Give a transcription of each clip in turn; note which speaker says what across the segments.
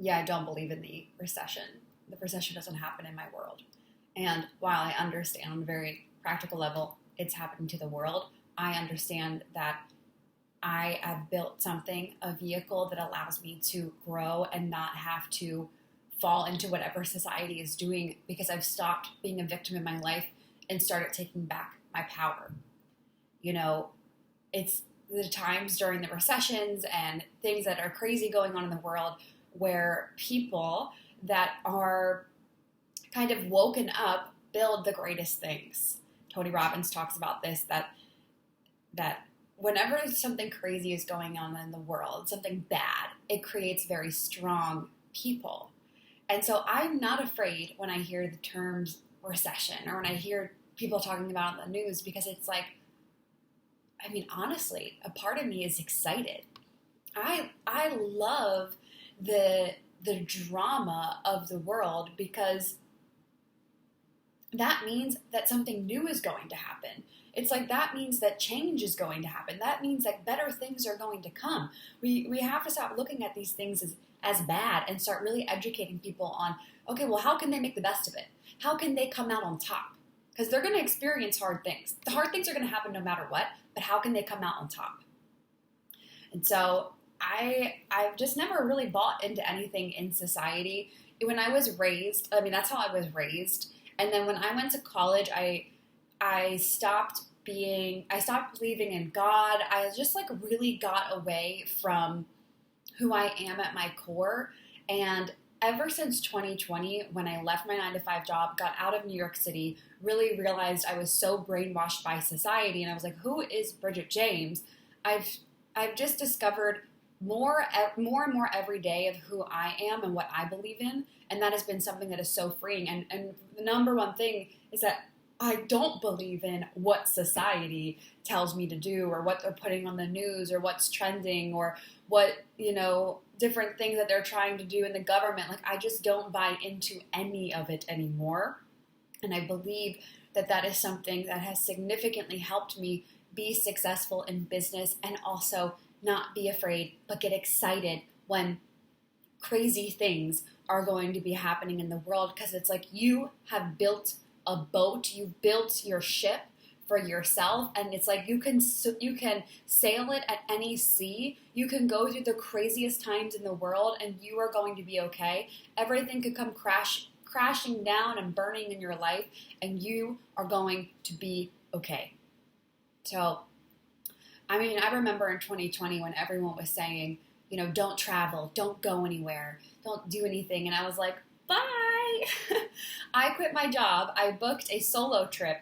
Speaker 1: yeah, I don't believe in the recession. The recession doesn't happen in my world. And while I understand on a very practical level it's happening to the world, I understand that I have built something, a vehicle that allows me to grow and not have to fall into whatever society is doing, because I've stopped being a victim in my life and started taking back my power. You know, it's the times during the recessions and things that are crazy going on in the world where people that are kind of woken up build the greatest things. Tony Robbins talks about this, that whenever something crazy is going on in the world, something bad, it creates very strong people. And so I'm not afraid when I hear the terms recession or when I hear people talking about it on the news, because it's like, I mean, honestly, a part of me is excited. I love the drama of the world, because that means that something new is going to happen. It's like that means that change is going to happen. That means that better things are going to come. We have to stop looking at these things as bad and start really educating people on, okay, well, how can they make the best of it? How can they come out on top? Because they're going to experience hard things. The hard things are going to happen no matter what, but how can they come out on top? And so I've just never really bought into anything in society. When I was raised, I mean, that's how I was raised. And then when I went to college, I stopped believing in God. I just like really got away from who I am at my core. And ever since 2020, when I left my 9-to-5 job, got out of New York City, really realized I was so brainwashed by society. And I was like, who is Bridget James? I've just discovered more and more every day of who I am and what I believe in. And that has been something that is so freeing. And the number one thing is that I don't believe in what society tells me to do, or what they're putting on the news, or what's trending, or what, different things that they're trying to do in the government. Like, I just don't buy into any of it anymore. And I believe that that is something that has significantly helped me be successful in business, and also not be afraid, but get excited when crazy things are going to be happening in the world. Because it's like, you have built a boat, you've built your ship for yourself, and it's like you can sail it at any sea. You can go through the craziest times in the world, and you are going to be okay. Everything could come crashing down and burning in your life, and you are going to be okay. So, I mean, I remember in 2020 when everyone was saying, don't travel, don't go anywhere, don't do anything, and I was like, bye. I quit my job. I booked a solo trip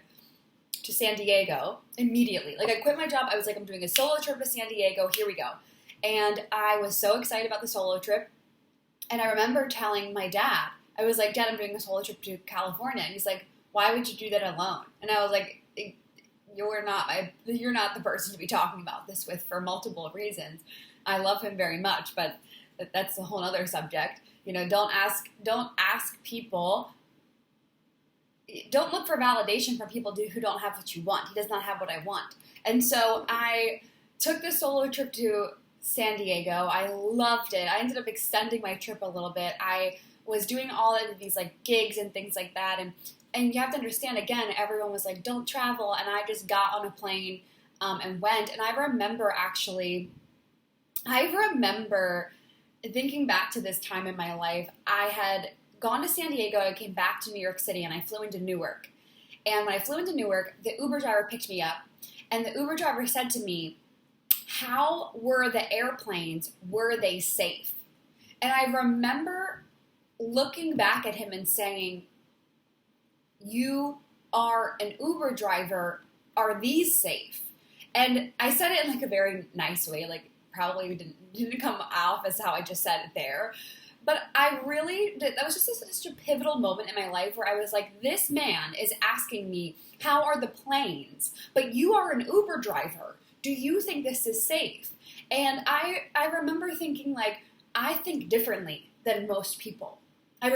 Speaker 1: to San Diego immediately. Like, I quit my job. I was like, I'm doing a solo trip to San Diego. Here we go. And I was so excited about the solo trip. And I remember telling my dad, I was like, Dad, I'm doing a solo trip to California. And he's like, why would you do that alone? And I was like, you're not the person to be talking about this with, for multiple reasons. I love him very much, but that's a whole other subject. Don't ask people. Don't look for validation from people who don't have what you want. He does not have what I want. And so I took this solo trip to San Diego. I loved it. I ended up extending my trip a little bit. I was doing all of these like gigs and things like that. And you have to understand, again, everyone was like, don't travel. And I just got on a plane and went. And I remember thinking back to this time in my life. I had gone to San Diego, I came back to New York City, and I flew into Newark. And when I flew into Newark, the Uber driver picked me up, and the Uber driver said to me, how were the airplanes? Were they safe? And I remember looking back at him and saying, you are an Uber driver. Are these safe? And I said it in like a very nice way, like probably didn't come off as how I just said it there. But I really did. That was just such a pivotal moment in my life where I was like, this man is asking me, how are the planes? But you are an Uber driver. Do you think this is safe? And I remember thinking, like, I think differently than most people. I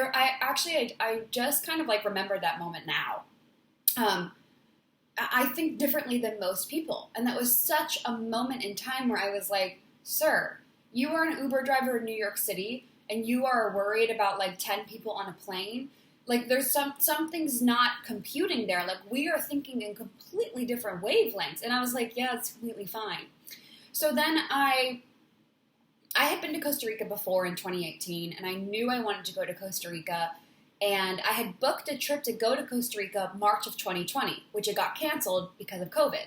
Speaker 1: just kind of like remembered that moment now. I think differently than most people. And that was such a moment in time where I was like, sir, you are an Uber driver in New York City. and you are worried about like 10 people on a plane, like there's something's not computing there. Like we are thinking in completely different wavelengths. And I was like, yeah, it's completely fine. So then I had been to Costa Rica before in 2018, and I knew I wanted to go to Costa Rica. And I had booked a trip to go to Costa Rica March of 2020, which it got canceled because of COVID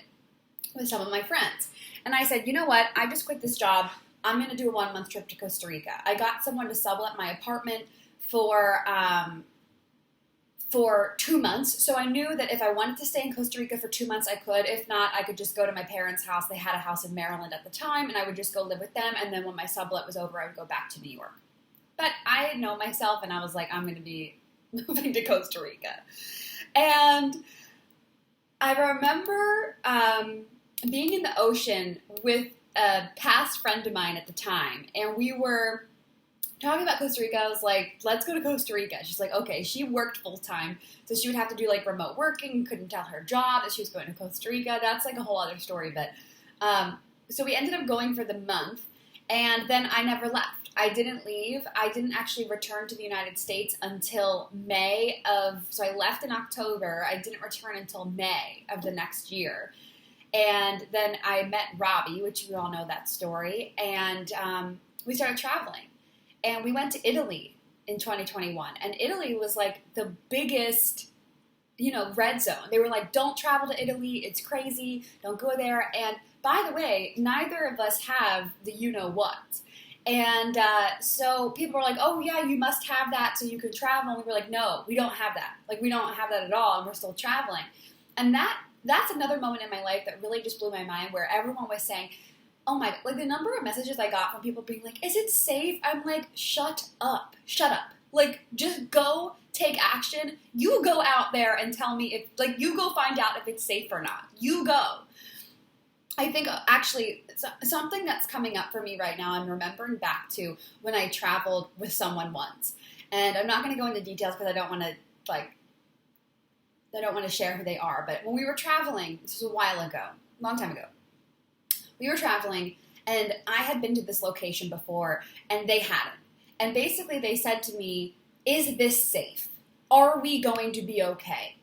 Speaker 1: with some of my friends. And I said, you know what? I just quit this job. I'm going to do a 1-month trip to Costa Rica. I got someone to sublet my apartment for 2 months. So I knew that if I wanted to stay in Costa Rica for 2 months, I could. If not, I could just go to my parents' house. They had a house in Maryland at the time, and I would just go live with them. And then when my sublet was over, I would go back to New York. But I know myself, and I was like, I'm going to be moving to Costa Rica. And I remember being in the ocean with a past friend of mine at the time, and we were talking about Costa Rica. I was like, let's go to Costa Rica. She's like, okay. She worked full-time, so she would have to do like remote working, couldn't tell her job that she was going to Costa Rica. That's like a whole other story. But so we ended up going for the month, and then I never left. I didn't leave. I didn't actually return to the United States until May of, so I left in October. I didn't return until May of the next year. And then I met Robbie, which you all know that story, and we started traveling. And we went to Italy in 2021, and Italy was like the biggest, red zone. They were like, don't travel to Italy. It's crazy. Don't go there. And by the way, neither of us have the you-know-what. And so people were like, oh, yeah, you must have that so you can travel. And we were like, no, we don't have that. Like, we don't have that at all, and we're still traveling. And that's another moment in my life that really just blew my mind, where everyone was saying, oh, my, like, the number of messages I got from people being like, is it safe? I'm like, shut up. Like, just go take action. You go out there and tell me if, like, you go find out if it's safe or not. You go. I think actually something that's coming up for me right now, I'm remembering back to when I traveled with someone once. And I'm not going to go into details because I don't want to share who they are. But when we were traveling, this was a while ago, a long time ago, we were traveling, and I had been to this location before, and they hadn't. And basically they said to me, is this safe? Are we going to be okay?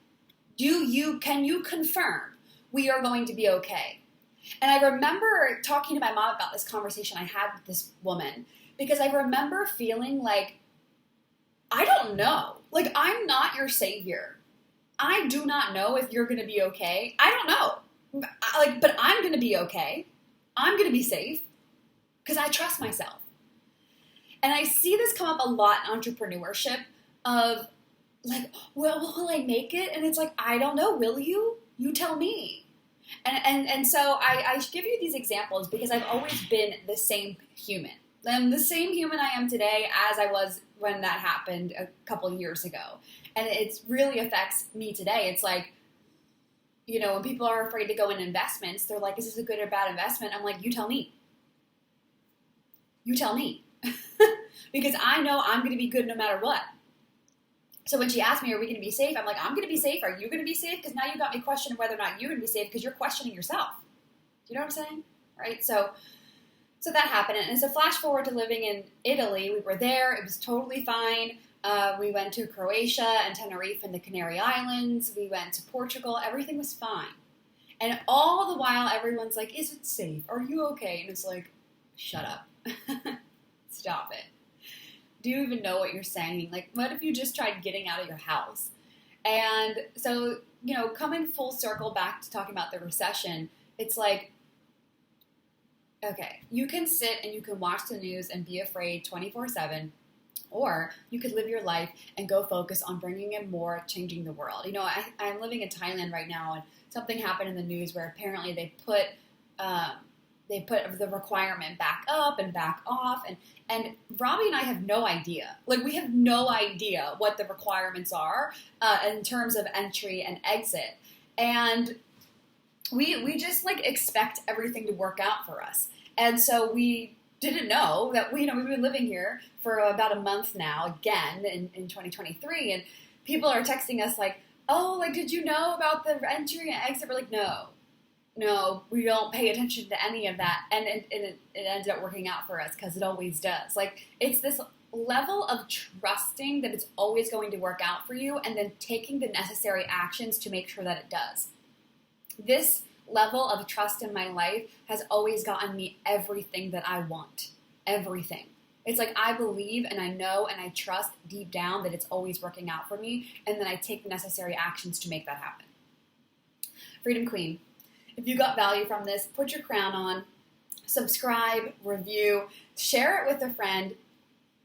Speaker 1: Can you confirm we are going to be okay? And I remember talking to my mom about this conversation I had with this woman, because I remember feeling like, I don't know. Like, I'm not your savior. I do not know if you're going to be okay. I don't know. But I'm going to be okay. I'm going to be safe because I trust myself. And I see this come up a lot in entrepreneurship of like, well, will I make it? And it's like, I don't know. Will you? You tell me. And so I give you these examples because I've always been the same human. I'm the same human I am today as I was when that happened a couple of years ago. And it really affects me today. It's like, when people are afraid to go in investments, they're like, is this a good or bad investment? I'm like, you tell me. You tell me. Because I know I'm going to be good no matter what. So when she asked me, are we going to be safe? I'm like, I'm going to be safe. Are you going to be safe? Because now you got me questioning whether or not you're going to be safe because you're questioning yourself. Do you know what I'm saying? Right? So that happened. And so flash forward to living in Italy. We were there. It was totally fine. We went to Croatia and Tenerife and the Canary Islands. We went to Portugal. Everything was fine. And all the while, everyone's like, is it safe? Are you okay? And it's like, shut up. Stop it. Do you even know what you're saying? Like, what if you just tried getting out of your house? And so, coming full circle back to talking about the recession, it's like, okay, you can sit and you can watch the news and be afraid 24/7, or you could live your life and go focus on bringing in more, changing the world. I'm living in Thailand right now, and something happened in the news where apparently they put the requirement back up and back off, and Robbie and I have no idea. Like, we have no idea what the requirements are in terms of entry and exit. And we just, like, expect everything to work out for us. And so we didn't know that, we've been living here for about a month now, again, in 2023, and people are texting us like, oh, like, did you know about the entry and exit? We're like, no, we don't pay attention to any of that. And it ended up working out for us because it always does. Like, it's this level of trusting that it's always going to work out for you and then taking the necessary actions to make sure that it does. This level of trust in my life has always gotten me everything that I want. Everything. It's like I believe and I know and I trust deep down that it's always working out for me, and then I take necessary actions to make that happen. Freedom Queen, if you got value from this, put your crown on, subscribe, review, share it with a friend.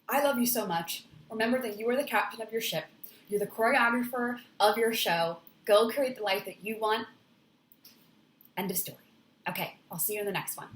Speaker 1: I love you so much. Remember that you are the captain of your ship. You're the choreographer of your show. Go create the life that you want. End of story. Okay, I'll see you in the next one.